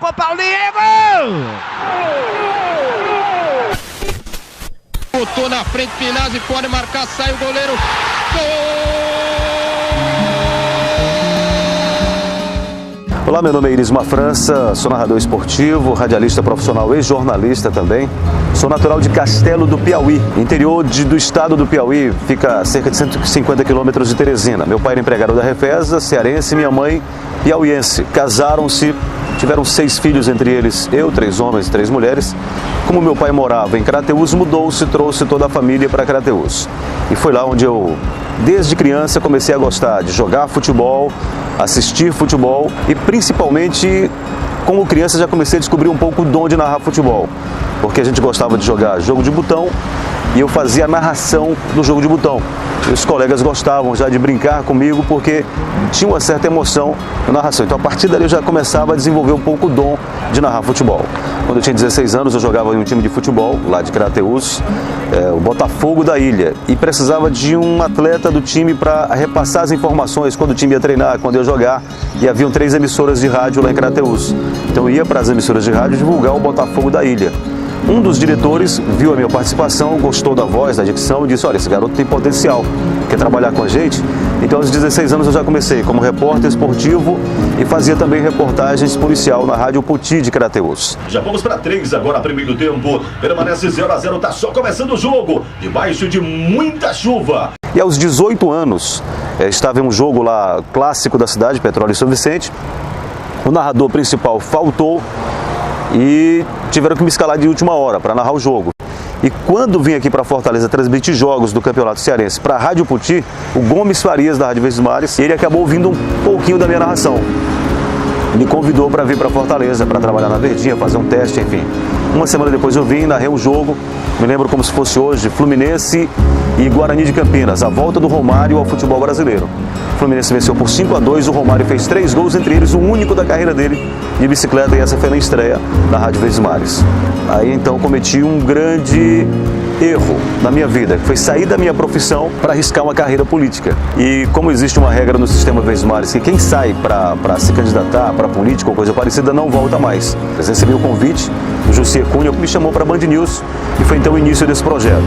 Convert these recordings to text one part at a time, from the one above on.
Salvou Paulinho, é gol! Botou na frente, Pinazzi pode marcar, sai o goleiro. Gol! Olá, meu nome é Irisma França, sou narrador esportivo, radialista profissional e jornalista também. Sou natural de Castelo do Piauí, interior do estado do Piauí, fica a cerca de 150 quilômetros de Teresina. Meu pai era empregado da Refesa, cearense, e minha mãe piauiense. Casaram-se, tiveram 6 filhos, entre eles eu, 3 homens e 3 mulheres. Como meu pai morava em Crateús, mudou-se, trouxe toda a família para Crateús. E foi lá onde eu, desde criança, comecei a gostar de jogar futebol, assistir futebol e principalmente, como criança, já comecei a descobrir um pouco o dom de narrar futebol. Porque a gente gostava de jogar jogo de botão e eu fazia a narração do jogo de botão. E os colegas gostavam já de brincar comigo porque tinha uma certa emoção na narração. Então, a partir dali, eu já começava a desenvolver um pouco o dom de narrar futebol. Quando eu tinha 16 anos, eu jogava em um time de futebol, lá de Crateús, o Botafogo da Ilha. E precisava de um atleta do time para repassar as informações quando o time ia treinar, quando ia jogar. E haviam 3 emissoras de rádio lá em Crateús. Então, eu ia para as emissoras de rádio divulgar o Botafogo da Ilha. Um dos diretores viu a minha participação, gostou da voz, da dicção e disse: olha, esse garoto tem potencial, quer trabalhar com a gente? Então, aos 16 anos eu já comecei como repórter esportivo e fazia também reportagens policial na Rádio Poti de Crateús. Já vamos para 3 agora, primeiro tempo, permanece 0-0, tá só começando o jogo, debaixo de muita chuva. E aos 18 anos, estava em um jogo lá clássico da cidade, Petróleo e São Vicente, o narrador principal faltou e tiveram que me escalar de última hora para narrar o jogo. E quando vim aqui para Fortaleza transmitir jogos do Campeonato Cearense para a Rádio Poti, o Gomes Farias, da Rádio Verdes Mares, ele acabou ouvindo um pouquinho da minha narração. Me convidou para vir para Fortaleza, para trabalhar na Verdinha, fazer um teste, enfim. Uma semana depois eu vim, narrei um jogo, me lembro como se fosse hoje, Fluminense e Guarani de Campinas, a volta do Romário ao futebol brasileiro. O Fluminense venceu por 5-2, o Romário fez 3 gols, entre eles o único da carreira dele de bicicleta, e essa foi na estreia na Rádio Verdes Mares. Aí então cometi um grande erro na minha vida, que foi sair da minha profissão para arriscar uma carreira política. E como existe uma regra no sistema Verdes Mares, que quem sai para se candidatar para política ou coisa parecida não volta mais. Eu recebi o convite, o José Cunha me chamou para a Band News e foi então o início desse projeto.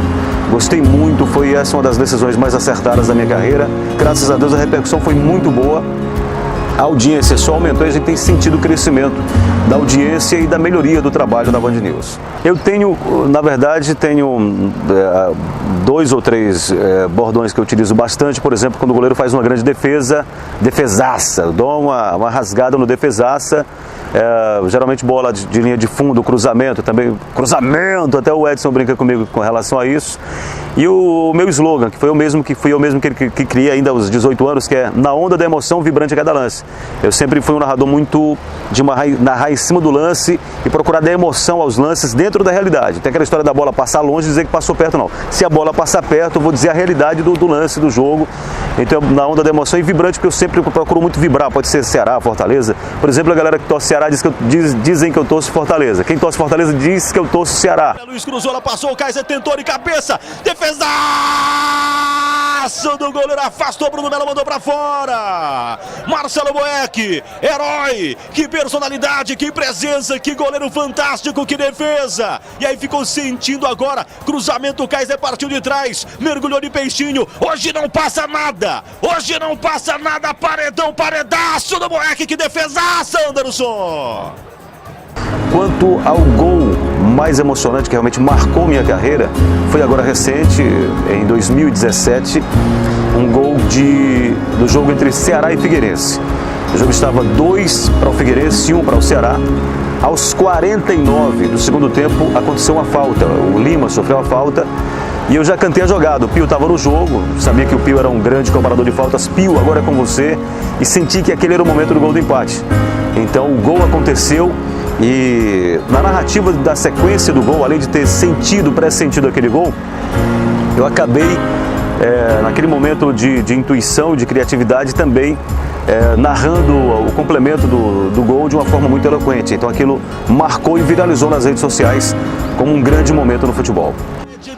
Gostei muito, foi essa uma das decisões mais acertadas da minha carreira. Graças a Deus a repercussão foi muito boa. A audiência só aumentou e a gente tem sentido o crescimento da audiência e da melhoria do trabalho da Band News. Eu tenho, na verdade, 2 ou 3 bordões que eu utilizo bastante. Por exemplo, quando o goleiro faz uma grande defesa, defesaça, eu dou uma rasgada no defesaça. Geralmente bola de linha de fundo, cruzamento também, cruzamento, até o Edson brinca comigo com relação a isso. E o meu slogan, que fui eu mesmo que criei ainda aos 18 anos, que é na onda da emoção, vibrante a cada lance. Eu sempre fui um narrador muito de narrar em cima do lance e procurar dar emoção aos lances dentro da realidade. Tem aquela história da bola passar longe e dizer que passou perto, não. Se a bola passar perto, eu vou dizer a realidade do lance, do jogo. Então, na onda da emoção e vibrante, porque eu sempre procuro muito vibrar. Pode ser Ceará, Fortaleza. Por exemplo, a galera que torce Ceará dizem que eu torço Fortaleza. Quem torce Fortaleza diz que eu torço Ceará. Luiz cruzou, ela passou, o Kaiser tentou de cabeça, defesaço do goleiro, afastou, Bruno Melo mandou pra fora. Marcelo Boeck, herói, que personalidade, que presença, que goleiro fantástico, que defesa. E aí ficou sentindo agora, cruzamento, o Kaiser partiu de trás, mergulhou de peixinho, hoje não passa nada, paredão, paredaço do Boeck, que defesaça, Anderson. Quanto ao gol mais emocionante que realmente marcou minha carreira, foi agora recente, em 2017, um gol do jogo entre Ceará e Figueirense. O jogo estava 2 para o Figueirense e 1 para o Ceará. Aos 49 do segundo tempo aconteceu uma falta, o Lima sofreu uma falta e eu já cantei a jogada. O Pio estava no jogo, sabia que o Pio era um grande cobrador de faltas. Pio, agora é com você, e senti que aquele era o momento do gol do empate. Então o gol aconteceu. E na narrativa da sequência do gol, além de ter pré-sentido aquele gol, eu acabei, naquele momento de intuição, de criatividade, também narrando o complemento do gol de uma forma muito eloquente. Então aquilo marcou e viralizou nas redes sociais como um grande momento no futebol.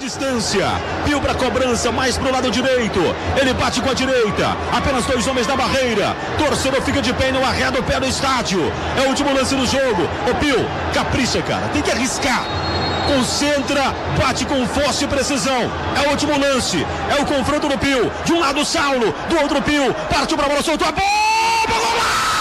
distância. Pio para cobrança, mais pro lado direito. Ele bate com a direita. Apenas 2 homens na barreira. Torcedor fica de pé e não arreda o pé no estádio. É o último lance do jogo. Ô Pio, capricha, cara. Tem que arriscar. Concentra, bate com força e precisão. É o último lance. É o confronto do Pio. De um lado o Saulo, do outro o Pio. Partiu pra bola, soltou a bola. Golaço!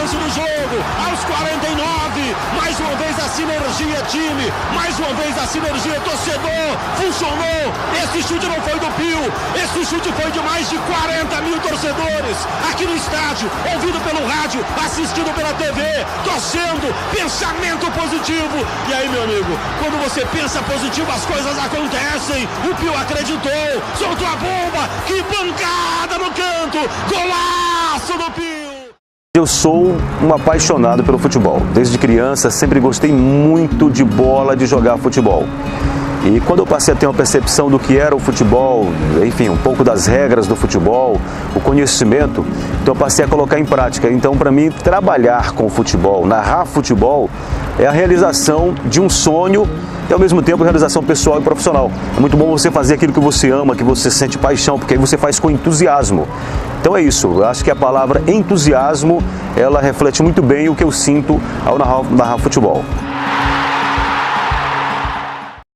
Do jogo, aos 49, mais uma vez a sinergia time, mais uma vez a sinergia torcedor, funcionou. Esse chute não foi do Pio, esse chute foi de mais de 40 mil torcedores aqui no estádio, ouvido pelo rádio, assistido pela TV, torcendo, pensamento positivo. E aí, meu amigo, quando você pensa positivo, as coisas acontecem. O Pio acreditou, soltou a bomba, que pancada no canto, golaço do Pio. Eu sou um apaixonado pelo futebol. Desde criança sempre gostei muito de bola, de jogar futebol. E quando eu passei a ter uma percepção do que era o futebol, enfim, um pouco das regras do futebol, o conhecimento, então eu passei a colocar em prática. Então, para mim, trabalhar com o futebol, narrar futebol, é a realização de um sonho e, ao mesmo tempo, a realização pessoal e profissional. É muito bom você fazer aquilo que você ama, que você sente paixão, porque aí você faz com entusiasmo. Então é isso, eu acho que a palavra entusiasmo, ela reflete muito bem o que eu sinto ao narrar futebol.